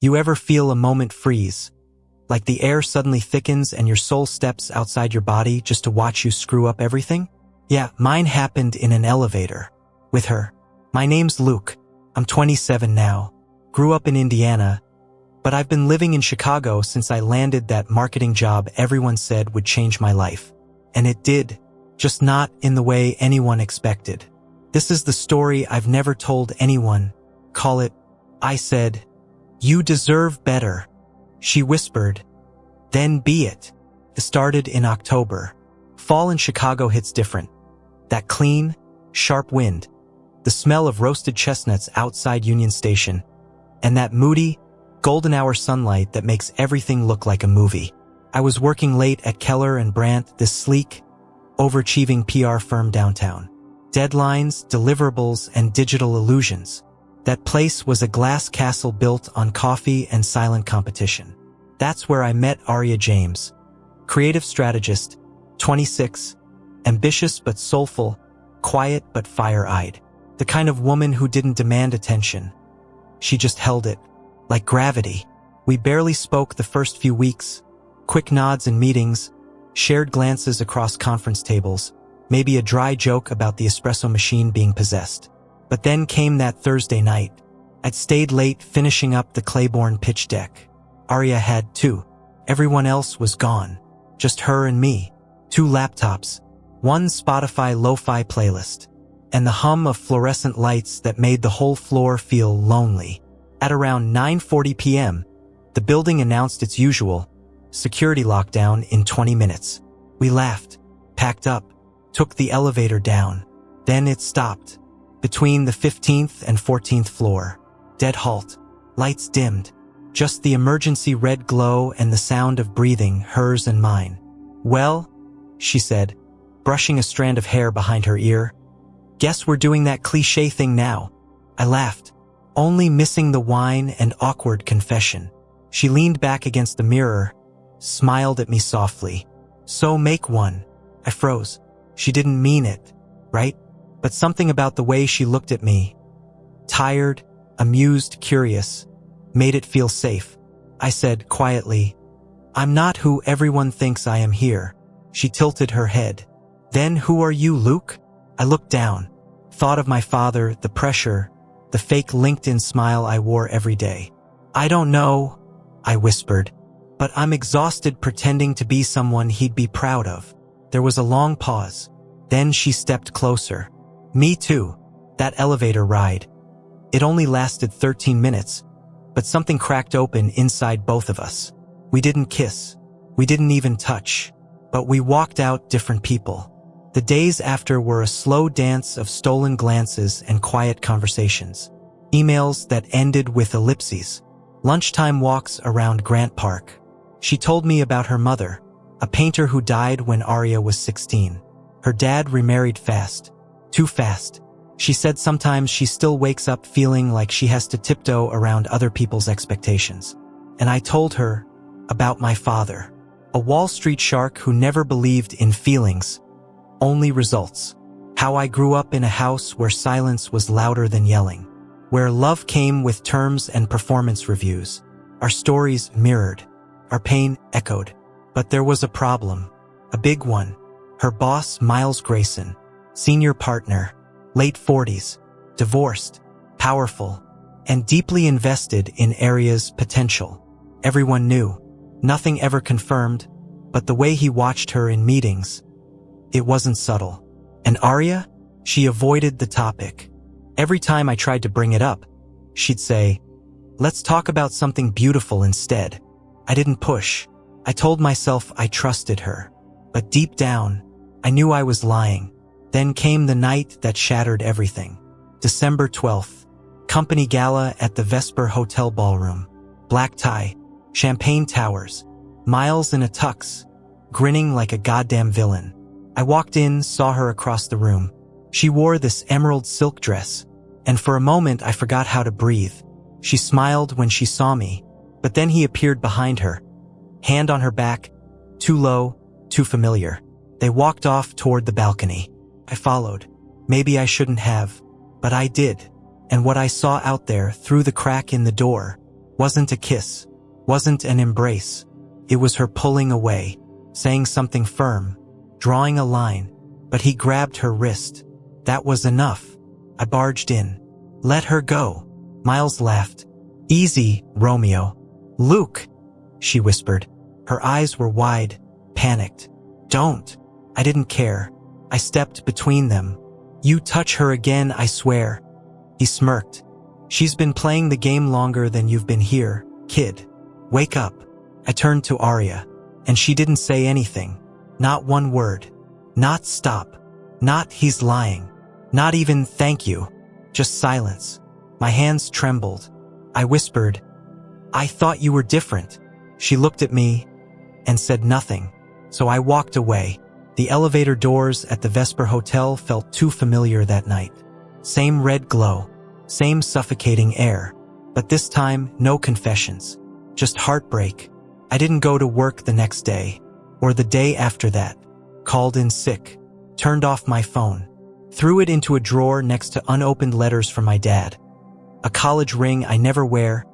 You ever feel a moment freeze? Like the air suddenly thickens and your soul steps outside your body just to watch you screw up everything? Yeah, mine happened in an elevator. With her. My name's Luke. I'm 27 now. Grew up in Indiana, but I've been living in Chicago since I landed that marketing job everyone said would change my life. And it did, just not in the way anyone expected. This is the story I've never told anyone. Call it, I said, "You deserve better," she whispered. Then be it. It started in October. Fall in Chicago hits different. That clean, sharp wind, the smell of roasted chestnuts outside Union Station, and that moody, golden hour sunlight that makes everything look like a movie. I was working late at Keller and Brandt, this sleek, overachieving PR firm downtown. Deadlines, deliverables, and digital illusions. That place was a glass castle built on coffee and silent competition. That's where I met Aria James, creative strategist, 26, ambitious but soulful, quiet but fire-eyed. The kind of woman who didn't demand attention. She just held it, like gravity. We barely spoke the first few weeks. Quick nods in meetings, shared glances across conference tables, maybe a dry joke about the espresso machine being possessed. But then came that Thursday night. I'd stayed late finishing up the Claiborne pitch deck. Aria had too. Everyone else was gone. Just her and me. 2 laptops, 1 Spotify lo-fi playlist, and the hum of fluorescent lights that made the whole floor feel lonely. At around 9:40 p.m., the building announced its usual security lockdown in 20 minutes. We laughed, packed up, took the elevator down. Then it stopped. Between the 15th and 14th floor. Dead halt. Lights dimmed. Just the emergency red glow and the sound of breathing, hers and mine. "Well," she said, brushing a strand of hair behind her ear. "Guess we're doing that cliché thing now." I laughed, only missing the wine and awkward confession. She leaned back against the mirror, smiled at me softly. "So make one." I froze. She didn't mean it, right? But something about the way she looked at me, tired, amused, curious, made it feel safe. I said quietly, "I'm not who everyone thinks I am here." She tilted her head. "Then who are you, Luke?" I looked down, thought of my father, the pressure, the fake LinkedIn smile I wore every day. "I don't know," I whispered, "but I'm exhausted pretending to be someone he'd be proud of." There was a long pause. Then she stepped closer. "Me too. That elevator ride. It only lasted 13 minutes, but something cracked open inside both of us. We didn't kiss. We didn't even touch. But we walked out different people. The days after were a slow dance of stolen glances and quiet conversations. Emails that ended with ellipses. Lunchtime walks around Grant Park. She told me about her mother, a painter who died when Aria was 16. Her dad remarried fast. Too fast. She said sometimes she still wakes up feeling like she has to tiptoe around other people's expectations. And I told her about my father, a Wall Street shark who never believed in feelings, only results. How I grew up in a house where silence was louder than yelling, where love came with terms and performance reviews. Our stories mirrored, our pain echoed. But there was a problem, a big one. Her boss, Miles Grayson, senior partner, late 40s, divorced, powerful, and deeply invested in Aria's potential. Everyone knew, nothing ever confirmed, but the way he watched her in meetings, it wasn't subtle. And Aria? She avoided the topic. Every time I tried to bring it up, she'd say, "Let's talk about something beautiful instead." I didn't push. I told myself I trusted her. But deep down, I knew I was lying. Then came the night that shattered everything. December 12th. Company gala at the Vesper Hotel ballroom. Black tie, champagne towers, Miles in a tux, grinning like a goddamn villain. I walked in, saw her across the room. She wore this emerald silk dress, and for a moment I forgot how to breathe. She smiled when she saw me, but then he appeared behind her, hand on her back, too low, too familiar. They walked off toward the balcony. I followed. Maybe I shouldn't have, but I did. And what I saw out there through the crack in the door, Wasn't a kiss. Wasn't an embrace. It was her pulling away, saying something firm, drawing a line, but he grabbed her wrist. That was enough. I barged in. Let her go. Miles laughed. Easy, Romeo. Luke, she whispered. Her eyes were wide, panicked. Don't. I didn't care. I stepped between them. You touch her again, I swear. He smirked. She's been playing the game longer than you've been here, kid. Wake up. I turned to Arya, and she didn't say anything. Not one word. Not stop. Not he's lying. Not even thank you. Just silence. My hands trembled. I whispered, I thought you were different. She looked at me and said nothing, so I walked away. The elevator doors at the Vesper Hotel felt too familiar that night. Same red glow, same suffocating air, but this time no confessions, just heartbreak. I didn't go to work the next day, or the day after that. Called in sick, turned off my phone, threw it into a drawer next to unopened letters from my dad, a college ring I never wear,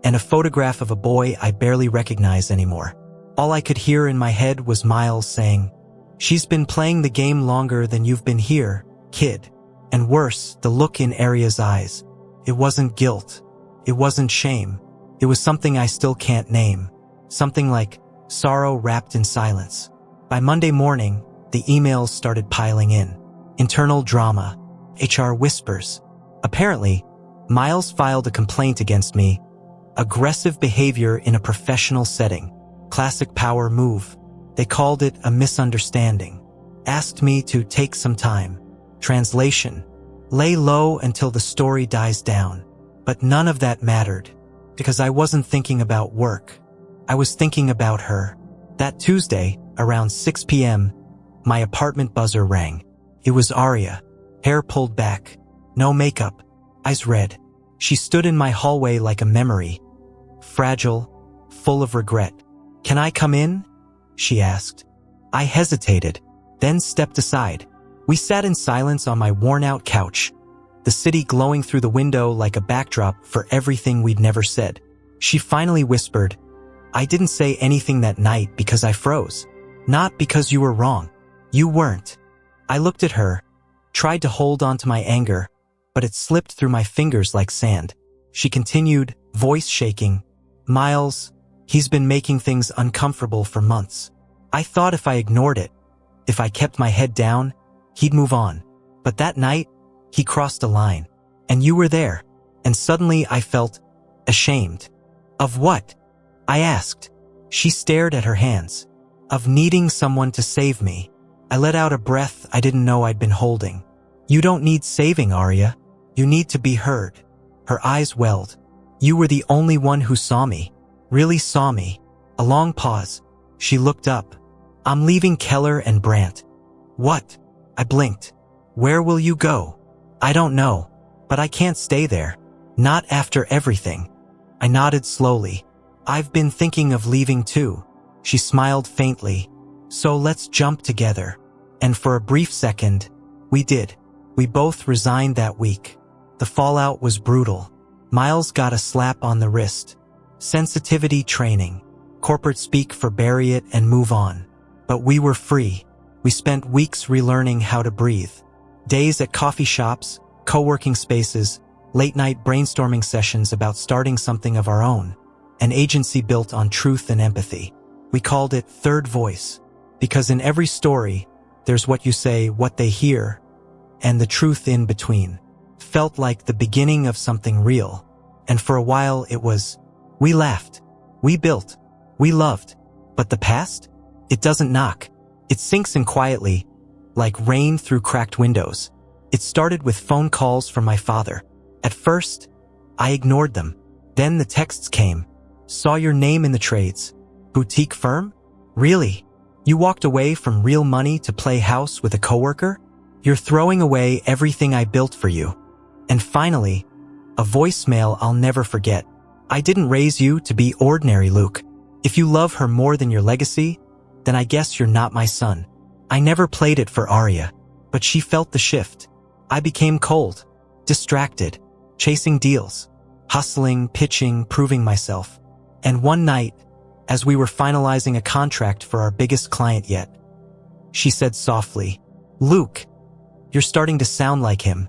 and a photograph of a boy I barely recognize anymore. All I could hear in my head was Miles saying, she's been playing the game longer than you've been here, kid. And worse, the look in Arya's eyes. It wasn't guilt. It wasn't shame. It was something I still can't name. Something like sorrow wrapped in silence. By Monday morning, the emails started piling in. Internal drama. HR whispers. Apparently, Miles filed a complaint against me. Aggressive behavior in a professional setting. Classic power move. They called it a misunderstanding. Asked me to take some time. Translation. Lay low until the story dies down. But none of that mattered, because I wasn't thinking about work. I was thinking about her. That Tuesday, around 6 p.m., my apartment buzzer rang. It was Arya. Hair pulled back. No makeup. Eyes red. She stood in my hallway like a memory. Fragile, full of regret. Can I come in? She asked. I hesitated, then stepped aside. We sat in silence on my worn-out couch, the city glowing through the window like a backdrop for everything we'd never said. She finally whispered, I didn't say anything that night because I froze. Not because you were wrong. You weren't. I looked at her, tried to hold on to my anger, but it slipped through my fingers like sand. She continued, voice shaking, Miles, he's been making things uncomfortable for months. I thought if I ignored it, if I kept my head down, he'd move on. But that night, he crossed a line. And you were there. And suddenly I felt ashamed. Of what? I asked. She stared at her hands. Of needing someone to save me. I let out a breath I didn't know I'd been holding. You don't need saving, Arya. You need to be heard. Her eyes welled. You were the only one who saw me. Really saw me. A long pause. She looked up. I'm leaving Keller and Brandt. What? I blinked. Where will you go? I don't know. But I can't stay there. Not after everything. I nodded slowly. I've been thinking of leaving too. She smiled faintly. So let's jump together. And for a brief second, we did. We both resigned that week. The fallout was brutal. Miles got a slap on the wrist. Sensitivity training. Corporate speak for bury it and move on. But we were free. We spent weeks relearning how to breathe. Days at coffee shops, co-working spaces, late-night brainstorming sessions about starting something of our own. An agency built on truth and empathy. We called it Third Voice, because in every story, there's what you say, what they hear, and the truth in between. Felt like the beginning of something real. And for a while it was, we laughed, we built, we loved. But the past? It doesn't knock. It sinks in quietly, like rain through cracked windows. It started with phone calls from my father. At first, I ignored them. Then the texts came. Saw your name in the trades. Boutique firm? Really? You walked away from real money to play house with a coworker? You're throwing away everything I built for you. And finally, a voicemail I'll never forget. I didn't raise you to be ordinary, Luke. If you love her more than your legacy, then I guess you're not my son. I never played it for Arya, but she felt the shift. I became cold, distracted, chasing deals, hustling, pitching, proving myself. And one night, as we were finalizing a contract for our biggest client yet, she said softly, "Luke, you're starting to sound like him."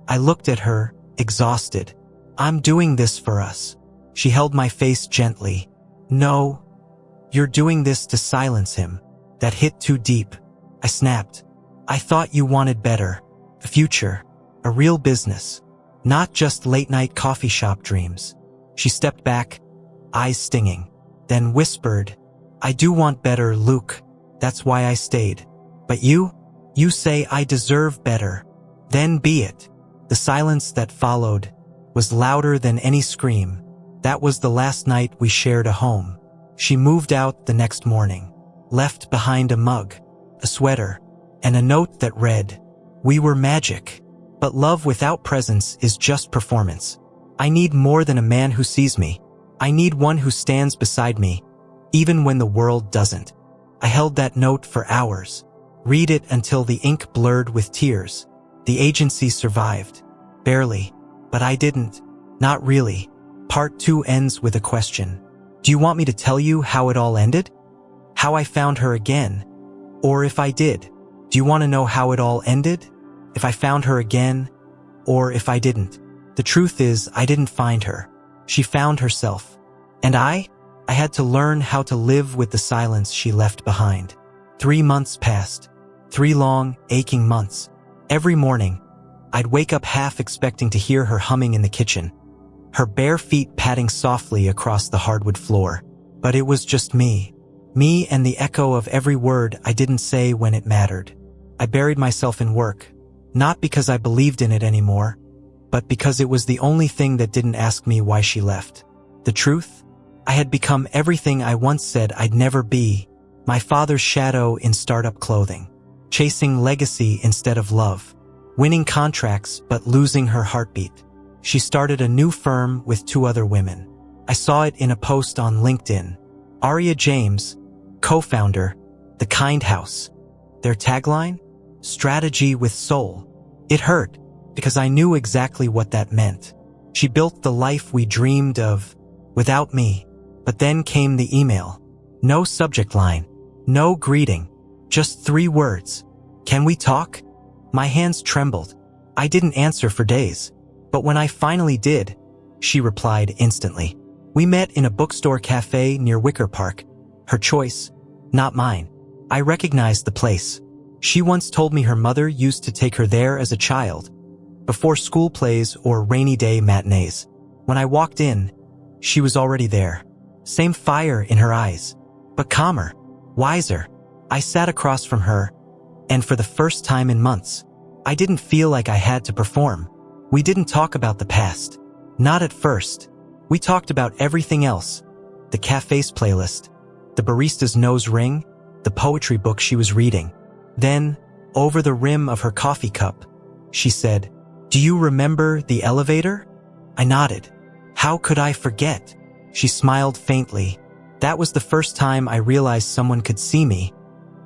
I looked at her, exhausted. "I'm doing this for us." She held my face gently. "No, you're doing this to silence him." That hit too deep. I snapped. "I thought you wanted better. A future. A real business. Not just late-night coffee shop dreams." She stepped back, eyes stinging, then whispered, "I do want better, Luke. That's why I stayed. But you say I deserve better. Then be it." The silence that followed was louder than any scream. That was the last night we shared a home. She moved out the next morning, left behind a mug, a sweater, and a note that read, "We were magic, but love without presence is just performance. I need more than a man who sees me. I need one who stands beside me, even when the world doesn't." I held that note for hours, read it until the ink blurred with tears. The agency survived. Barely. But I didn't. Not really. Part 2 ends with a question. Do you want me to tell you how it all ended? How I found her again? Or if I did? Do you want to know how it all ended? If I found her again? Or if I didn't? The truth is, I didn't find her. She found herself. And I had to learn how to live with the silence she left behind. 3 months passed. 3 long, aching months. Every morning, I'd wake up half expecting to hear her humming in the kitchen, her bare feet padding softly across the hardwood floor. But it was just me. Me and the echo of every word I didn't say when it mattered. I buried myself in work, not because I believed in it anymore, but because it was the only thing that didn't ask me why she left. The truth? I had become everything I once said I'd never be. My father's shadow in startup clothing. Chasing legacy instead of love. Winning contracts but losing her heartbeat. She started a new firm with 2 other women. I saw it in a post on LinkedIn. Aria James, co-founder, The Kind House. Their tagline? Strategy with soul. It hurt, because I knew exactly what that meant. She built the life we dreamed of, without me. But then came the email. No subject line. No greeting. Just 3 words. "Can we talk?" My hands trembled. I didn't answer for days. But when I finally did, she replied instantly. We met in a bookstore cafe near Wicker Park. Her choice, not mine. I recognized the place. She once told me her mother used to take her there as a child, before school plays or rainy day matinees. When I walked in, she was already there. Same fire in her eyes, but calmer, wiser. I sat across from her, and for the first time in months, I didn't feel like I had to perform. We didn't talk about the past. Not at first. We talked about everything else. The cafe's playlist, the barista's nose ring, the poetry book she was reading. Then, over the rim of her coffee cup, she said, "Do you remember the elevator?" I nodded. How could I forget? She smiled faintly. That was the first time I realized someone could see me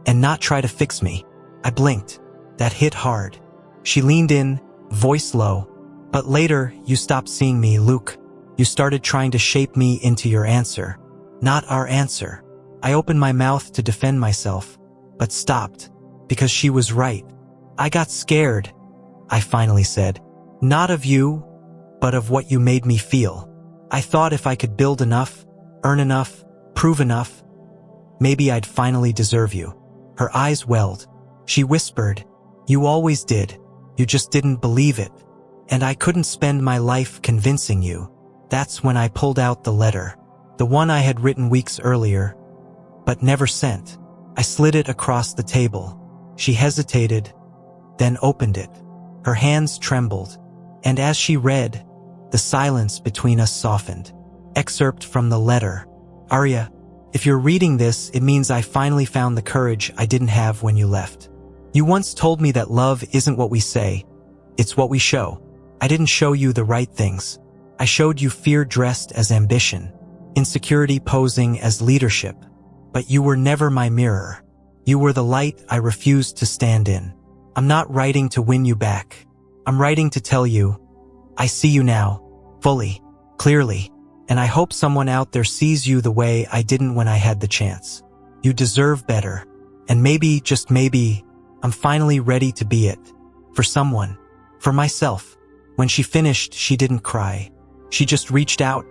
and not try to fix me. I blinked. That hit hard. She leaned in, voice low. "But later, you stopped seeing me, Luke. You started trying to shape me into your answer. Not our answer." I opened my mouth to defend myself, but stopped, because she was right. "I got scared," I finally said. "Not of you, but of what you made me feel. I thought if I could build enough, earn enough, prove enough, maybe I'd finally deserve you." Her eyes welled. She whispered, "You always did. You just didn't believe it. And I couldn't spend my life convincing you." That's when I pulled out the letter. The one I had written weeks earlier, but never sent. I slid it across the table. She hesitated, then opened it. Her hands trembled, and as she read, the silence between us softened. Excerpt from the letter. "Aria, if you're reading this, it means I finally found the courage I didn't have when you left. You once told me that love isn't what we say, it's what we show. I didn't show you the right things. I showed you fear dressed as ambition, insecurity posing as leadership. But you were never my mirror. You were the light I refused to stand in. I'm not writing to win you back. I'm writing to tell you, I see you now, fully, Clearly. And I hope someone out there sees you the way I didn't when I had the chance. You deserve better. And maybe, just maybe, I'm finally ready to be it. For someone. For myself. When she finished, she didn't cry. She just reached out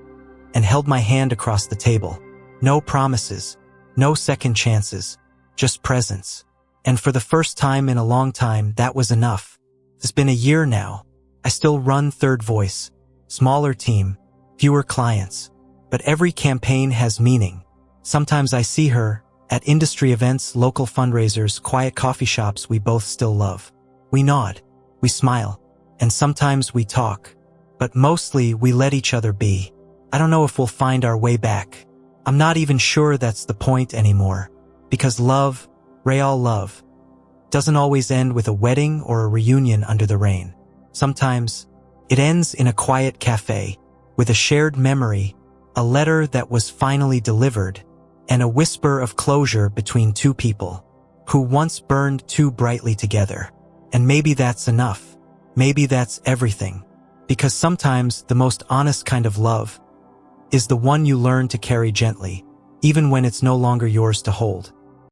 and held my hand across the table. No promises. No second chances. Just presence. And for the first time in a long time, that was enough. It's been a year now. I still run Third Voice. Smaller team. Fewer clients. But every campaign has meaning. Sometimes I see her at industry events, local fundraisers, quiet coffee shops we both still love. We nod. We smile. And sometimes we talk. But mostly we let each other be. I don't know if we'll find our way back. I'm not even sure that's the point anymore. Because love, real love, doesn't always end with a wedding or a reunion under the rain. Sometimes it ends in a quiet cafe, with a shared memory, a letter that was finally delivered, and a whisper of closure between two people who once burned too brightly together. And maybe that's enough. Maybe that's everything. Because sometimes the most honest kind of love is the one you learn to carry gently, even when it's no longer yours to hold.